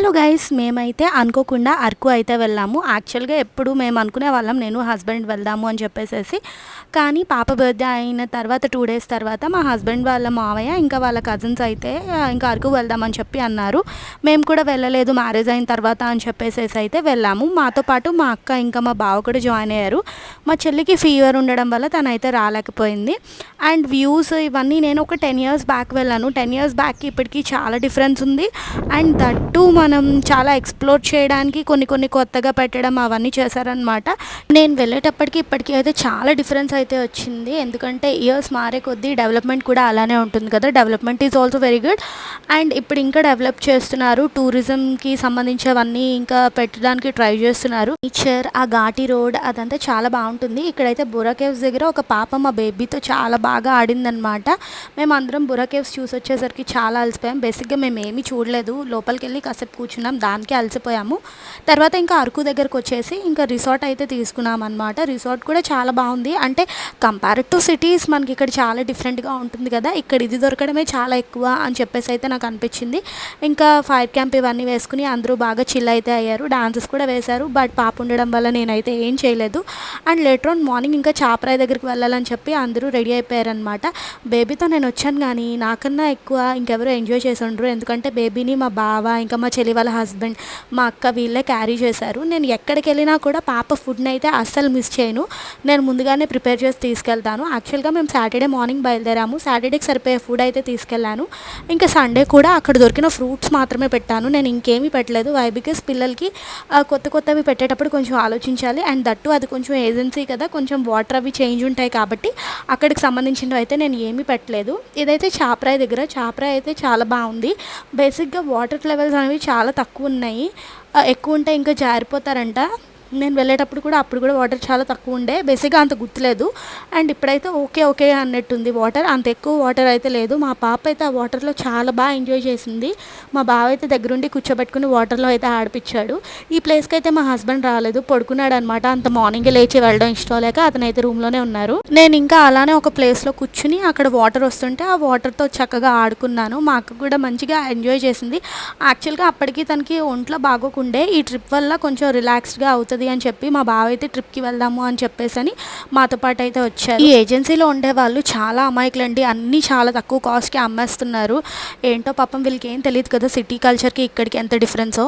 Hello guys, మేమైతే అనుకోకుండా అరకు అయితే వెళ్ళాము. యాక్చువల్గా ఎప్పుడు మేము అనుకునే వాళ్ళం, నేను హస్బెండ్ వెళ్దాము అని చెప్పేసి. కానీ పాప బర్త్డే అయిన తర్వాత 2 డేస్ తర్వాత మా హస్బెండ్ వాళ్ళ మావయ్య ఇంకా వాళ్ళ కజిన్స్ అయితే ఇంకా అరకు వెళ్దామని చెప్పి అన్నారు. మేము కూడా వెళ్ళలేదు మ్యారేజ్ అయిన తర్వాత అని చెప్పేసి అయితే వెళ్ళాము. మాతో పాటు మా అక్క ఇంకా మా బావ కూడా జాయిన్ అయ్యారు. మా చెల్లికి ఫీవర్ ఉండడం వల్ల తనైతే రాలేకపోయింది. అండ్ వ్యూస్ ఇవన్నీ నేను ఒక 10 ఇయర్స్ బ్యాక్ వెళ్ళాను. 10 ఇయర్స్ బ్యాక్కి ఇప్పటికీ చాలా డిఫరెన్స్ ఉంది. అండ్ దట్టు మనం చాలా ఎక్స్ప్లోర్ చేయడానికి కొన్ని కొత్తగా పెట్టడం అవన్నీ చేశారనమాట. నేను వెళ్ళేటప్పటికి ఇప్పటికీ అయితే చాలా డిఫరెన్స్ అయితే వచ్చింది. ఎందుకంటే ఇయర్స్ మారే కొద్దీ డెవలప్మెంట్ కూడా అలానే ఉంటుంది కదా. Development is also very good. And ఇప్పుడు ఇంకా డెవలప్ చేస్తున్నారు. టూరిజంకి సంబంధించినవన్నీ ఇంకా పెట్టడానికి ట్రై చేస్తున్నారు. నేచర్, ఆ ఘాటి రోడ్ అదంతా చాలా బాగుంటుంది. ఇక్కడైతే బుర్రా కేవ్స్ దగ్గర ఒక పాప మా బేబీతో చాలా బాగా ఆడిందనమాట. మేము అందరం బుర్రా కేవ్స్ చూసి వచ్చేసరికి చాలా అలసిపోయాం. బేసిక్గా మేము ఏమీ చూడలేదు, లోపలికి వెళ్ళి కాసేపు కూర్చున్నాం, దానికే అలసిపోయాము. తర్వాత ఇంకా అరకు దగ్గరకు వచ్చేసి ఇంకా రిసార్ట్ అయితే తీసుకున్నాం అనమాట. రిసార్ట్ కూడా చాలా బాగుంది. అంటే కంపేర్డ్ టు సిటీస్ మనకి ఇక్కడ చాలా డిఫరెంట్గా ఉంటుంది కదా. ఇక్కడ ఇది దొరకడమే చాలా ఎక్కువ అని చెప్పేసి అయితే నాకు అనిపించింది. ఇంకా ఫైర్ క్యాంప్ ఇవన్నీ వేసుకుని అందరూ బాగా చిల్ అయితే అయ్యారు. డాన్సెస్ కూడా వేశారు. బట్ పాప ఉండడం వల్ల నేనైతే ఏం చేయలేదు. అండ్ లేటర్ ఆన్ మార్నింగ్ ఇంకా చాపరాయి దగ్గరికి వెళ్ళాలని చెప్పి అందరూ రెడీ అయిపోయారనమాట. బేబీతో నేను వచ్చాను కానీ నాకన్నా ఎక్కువ ఇంకెవరో ఎంజాయ్ చేసి ఉండరు. ఎందుకంటే బేబీని మా బావ ఇంకా మా చెల్లి వాళ్ళ హస్బెండ్, మా అక్క వీళ్ళే క్యారీ చేశారు. నేను ఎక్కడికి వెళ్ళినా కూడా పాప ఫుడ్ని అయితే అస్సలు మిస్ చేయను. నేను ముందుగానే ప్రిపేర్ చేసి తీసుకెళ్తాను. యాక్చువల్గా మేము సాటర్డే మార్నింగ్ బయలుదేరాము. సాటర్డేకి సరిపోయే ఫుడ్ అయితే తీసుకెళ్ళాను. ఇంకా సండే కూడా అక్కడ దొరికిన ఫ్రూట్స్ మాత్రమే పెట్టాను. నేను ఇంకేమీ పెట్టలేదు. వై బికాస్ పిల్లలకి కొత్తవి పెట్టేటప్పుడు కొంచెం ఆలోచించాలి. అండ్ దట్టు అది కొంచెం ఏజెన్సీ కదా, కొంచెం వాటర్ అవి చేంజ్ ఉంటాయి కాబట్టి అక్కడికి సంబంధించినవి అయితే నేను ఏమీ పెట్టలేదు. ఇదైతే చాపరాయి దగ్గర. చాపరాయి అయితే చాలా బాగుంది. బేసిక్గా వాటర్ లెవెల్స్ అనేవి చాలా తక్కువ ఉన్నాయి. ఎక్కువ ఉంటే ఇంకా జారిపోతారంట. నేను వెళ్ళేటప్పుడు కూడా అప్పుడు కూడా వాటర్ చాలా తక్కువ ఉండే. బేసిక్గా అంత గుర్తులేదు. అండ్ ఇప్పుడైతే ఓకే అన్నట్టుంది వాటర్. అంత ఎక్కువ వాటర్ అయితే లేదు. మా పాప అయితే ఆ వాటర్లో చాలా బాగా ఎంజాయ్ చేసింది. మా బావ అయితే దగ్గరుండి కూర్చోబెట్టుకుని వాటర్లో అయితే ఆడిపించాడు. ఈ ప్లేస్కి అయితే మా హస్బెండ్ రాలేదు, పడుకున్నాడు అనమాట. అంత మార్నింగే లేచి వెళ్ళడం ఇష్టం లేక అతనైతే రూమ్లోనే ఉన్నారు. నేను ఇంకా అలానే ఒక ప్లేస్లో కూర్చుని అక్కడ వాటర్ వస్తుంటే ఆ వాటర్తో చక్కగా ఆడుకున్నాను. మా అక్క కూడా మంచిగా ఎంజాయ్ చేసింది. యాక్చువల్గా అప్పటికి తనకి ఒంట్లో బాగోకుండే. ఈ ట్రిప్ వల్ల కొంచెం రిలాక్స్డ్గా అవుతుంది అని చెప్పి మా బావ అయితే ట్రిప్కి వెళ్దాము అని చెప్పేసి మాతో పాటు అయితే వచ్చారు. ఈ ఏజెన్సీలో ఉండే వాళ్ళు చాలా అమాయకులండి. అన్నీ చాలా తక్కువ కాస్ట్కి అమ్మేస్తున్నారు. ఏంటో పాపం వీళ్ళకి ఏం తెలియదు కదా సిటీ కల్చర్కి ఇక్కడికి ఎంత డిఫరెన్సో.